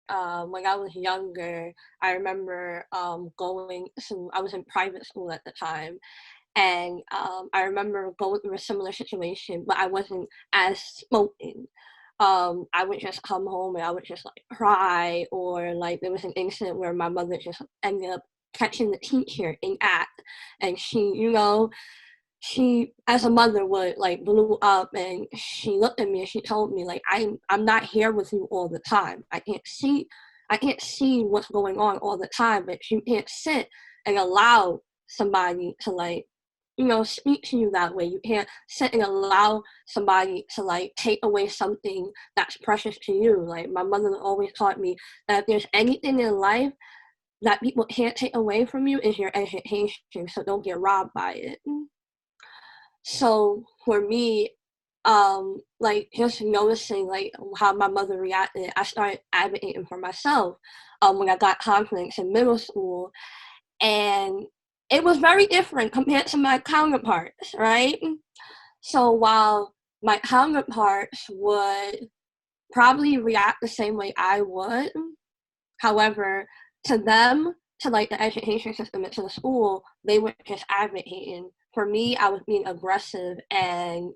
when I was younger, I remember going to, I was in private school at the time, and I remember going through a similar situation, but I wasn't as spoken. I would just come home and I would just like cry, or like there was an incident where my mother just ended up catching the teacher in act, and she as a mother would like blew up, and she looked at me and she told me like I'm not here with you all the time. I can't see what's going on all the time, but you can't sit and allow somebody to like speak to you that way. You can't sit and allow somebody to like take away something that's precious to you. Like my mother always taught me that if there's anything in life that people can't take away from you is your education, so don't get robbed by it. So for me, like just noticing like how my mother reacted, I started advocating for myself when I got confidence in middle school, and it was very different compared to my counterparts, right? So while my counterparts would probably react the same way I would, however, to them, to like the education system and to the school, they were just advocating. For me, I was being aggressive and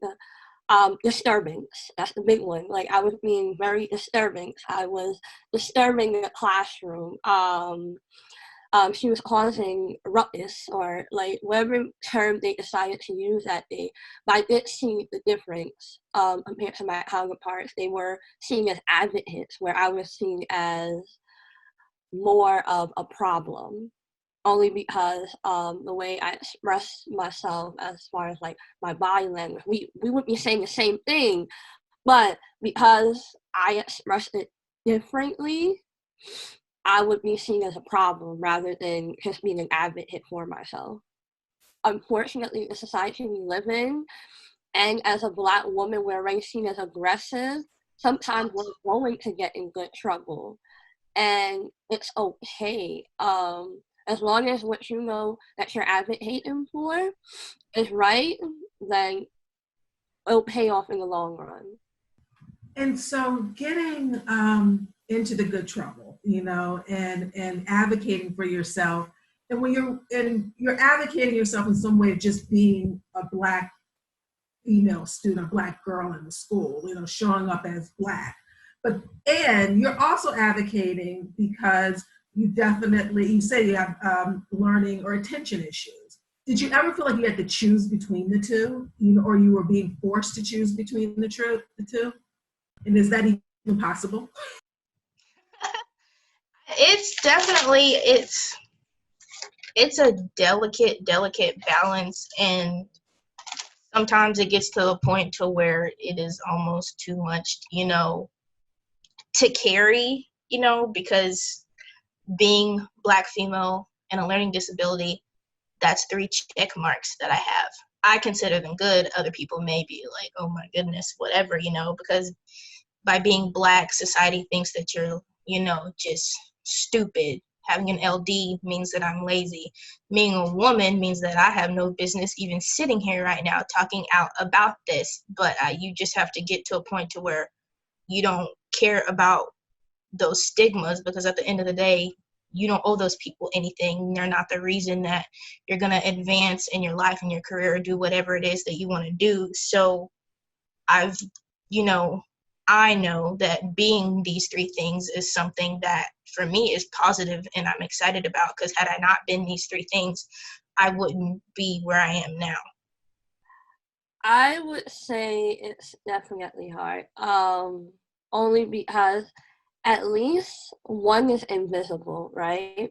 disturbing. That's the big one. Like I was being very disturbing. I was disturbing the classroom. She was causing ruckus, or like whatever term they decided to use that day. But I did see the difference compared to my counterparts. They were seen as advocates, where I was seen as more of a problem, only because the way I express myself as far as like my body language, we would be saying the same thing, but because I expressed it differently, I would be seen as a problem rather than just being an advocate for myself. Unfortunately, the society we live in, and as a Black woman, we're already seen as aggressive. Sometimes we're going to get in good trouble, and it's okay. As long as what you know that you're advocating for is right, then it'll pay off in the long run. And so getting into the good trouble, and advocating for yourself, and when you're advocating yourself in some way of just being a Black female student, a Black girl in the school, showing up as Black. And you're also advocating because you say you have learning or attention issues. Did you ever feel like you had to choose between the two, or you were being forced to choose between the two? And is that even possible? It's definitely, it's a delicate balance, and sometimes it gets to a point to where it is almost too much, to carry, because being Black female and a learning disability, that's 3 check marks that I have. I consider them good. Other people may be like, oh my goodness, whatever, because by being Black, society thinks that you're, just stupid. Having an LD means that I'm lazy. Being a woman means that I have no business even sitting here right now talking out about this. But you just have to get to a point to where you don't care about those stigmas, because at the end of the day, you don't owe those people anything. They're not the reason that you're going to advance in your life and your career or do whatever it is that you want to do. So I know that being these 3 things is something that for me is positive and I'm excited about, because had I not been these 3 things, I wouldn't be where I am now. I would say it's definitely hard. Only because at least one is invisible, right?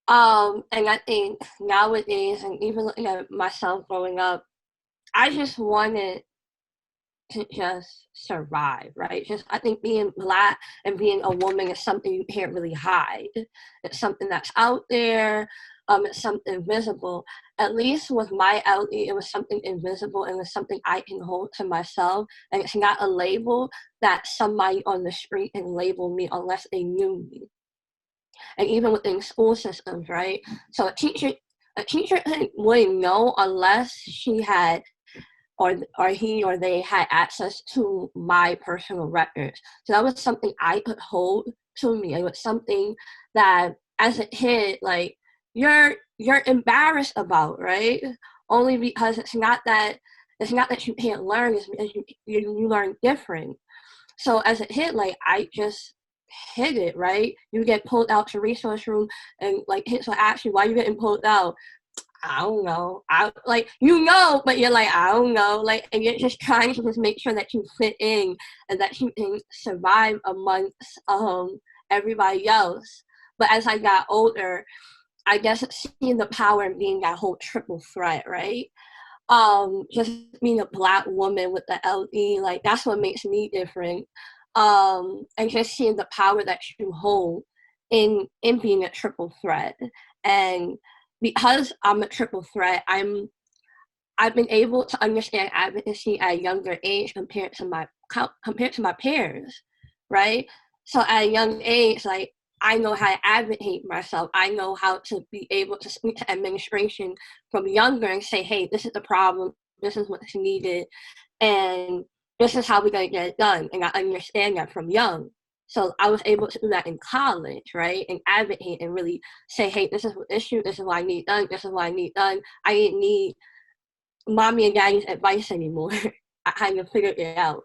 And I think nowadays, and even looking at myself growing up, I just wanted to just survive, right? I think being Black and being a woman is something you can't really hide. It's something that's out there. It's something visible. At least with my LE, it was something invisible, and it was something I can hold to myself. And it's not a label that somebody on the street can label me unless they knew me. And even within school systems, right? So a teacher wouldn't know unless she had or he or they had access to my personal records. So that was something I could hold to me. It was something that as a kid, like you're embarrassed about, right? Only because it's not that you can't learn, it's because you learn different. So as a kid, like I just hid it, right? You get pulled out to resource room and like kids will ask you why you getting pulled out. I don't know. I like but you're like, I don't know. Like, and you're just trying to just make sure that you fit in and that you can survive amongst everybody else. But as I got older, I guess seeing the power in being that whole triple threat, right? Just being a Black woman with the LD, like that's what makes me different. And just seeing the power that you hold in being a triple threat. And because I'm a triple threat, I've been able to understand advocacy at a younger age compared to my peers, right? So at a young age, like I know how to advocate myself. I know how to be able to speak to administration from younger and say, hey, this is the problem. This is what's needed. And this is how we're going to get it done. And I understand that from young. So I was able to do that in college, right? And advocate and really say, hey, this is the issue. This is what I need done. This is what I need done. I didn't need mommy and daddy's advice anymore. I kind of figured it out.